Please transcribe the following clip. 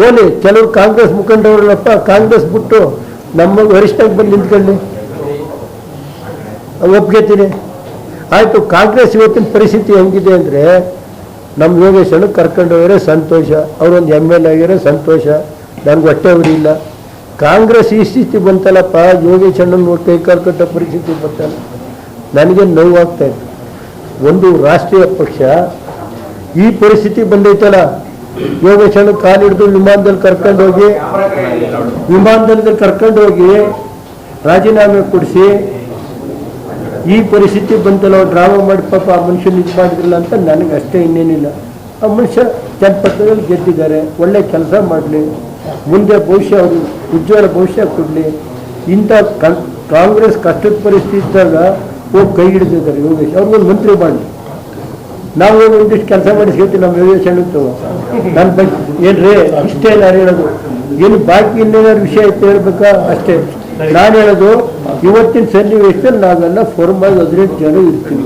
ಓಲಿ ಕೆಲವರು ಕಾಂಗ್ರೆಸ್ ಮುಖಂಡರಪ್ಪ ಕಾಂಗ್ರೆಸ್ ಬಿಟ್ಟು ನಮ್ಮ ವರಿಷ್ಠಕ್ಕೆ ಬಂದು ನಿಂತ್ಕೊಳ್ಳಿ, ಒಪ್ಗೆತೀನಿ. ಆಯಿತು, ಕಾಂಗ್ರೆಸ್ ಇವತ್ತಿನ ಪರಿಸ್ಥಿತಿ ಹೆಂಗಿದೆ ಅಂದರೆ ನಮ್ಮ ಯೋಗೇಶ್ ಅಣ್ಣ ಕರ್ಕೊಂಡು ಹೋಗಿರೋ ಸಂತೋಷ, ಅವರೊಂದು ML ಆಗಿರೋ ಸಂತೋಷ, ನನಗೆ ಹೊಟ್ಟೆ ಉರಿಯಿಲ್ಲ. ಕಾಂಗ್ರೆಸ್ ಈ ಸ್ಥಿತಿ ಬಂತಲ್ಲಪ್ಪ, ಯೋಗೇಶ್ ಅಣ್ಣನ ಕೈ ಕಟ್ಟ ಪರಿಸ್ಥಿತಿ ಬಂತಲ್ಲ, ನನಗೆ ನೋವಾಗ್ತಾಯಿತ್ತು. ಒಂದು ರಾಷ್ಟ್ರೀಯ ಪಕ್ಷ ಈ ಪರಿಸ್ಥಿತಿ ಬಂದೈತಲ್ಲ, ಯೋಗೇಶ್ ಅಣ್ಣ ಕಾಲಿಡಿದು ವಿಮಾನದಲ್ಲಿ ಕರ್ಕೊಂಡು ಹೋಗಿ ರಾಜೀನಾಮೆ ಕೊಡಿಸಿ ಈ ಪರಿಸ್ಥಿತಿ ಬಂತಲ್ಲ, ಡ್ರಾಮಾ ಮಾಡಿ ಪಾಪ ಆ ಮನುಷ್ಯನ ಇದು ಮಾಡಿದ್ರಲ್ಲ ಅಂತ ನನಗೆ ಅಷ್ಟೇ, ಇನ್ನೇನಿಲ್ಲ. ಆ ಮನುಷ್ಯ ಜನಪದದಲ್ಲಿ ಗೆದ್ದಿದ್ದಾರೆ, ಒಳ್ಳೆ ಕೆಲಸ ಮಾಡಲಿ, ಮುಂದೆ ಭವಿಷ್ಯ ಅವರು ಉಜ್ವಲ ಭವಿಷ್ಯ ಕೊಡಲಿ. ಇಂಥ ಕಾಂಗ್ರೆಸ್ ಕಷ್ಟದ ಪರಿಸ್ಥಿತಿ ಇದ್ದಾಗ ಹೋಗಿ ಕೈ ಹಿಡಿದಿದ್ದಾರೆ ಯೋಗೇಶ್, ಅವ್ರಿಗೊಂದು ಮಂತ್ರಿ ಮಾಡಲಿ. ನಾವು ಒಂದಿಷ್ಟು ಕೆಲಸ ಮಾಡಿಸ್ಕೊಳ್ತೀವಿ ನಮ್ಮ ಯೋಗೇಶ್ ಅಣ್ಣತ್ತು. ನನ್ನ ಬಗ್ಗೆ ಏನ್ರಿ ಇಷ್ಟೇ ನಾನು ಹೇಳೋದು, ಏನು ಬಾಕಿ ಇನ್ನೇನಾದ್ರು ವಿಷಯ ಇತ್ತು ಹೇಳ್ಬೇಕಾ ಅಷ್ಟೇ. ನಾನು ಹೇಳೋದು ಇವತ್ತಿನ ಸನ್ನಿವೇಶದಲ್ಲಿ ನಾವೆಲ್ಲ ಫಾರ್ಮಾಗಿ 18 ಜನ ಇರ್ತೀವಿ.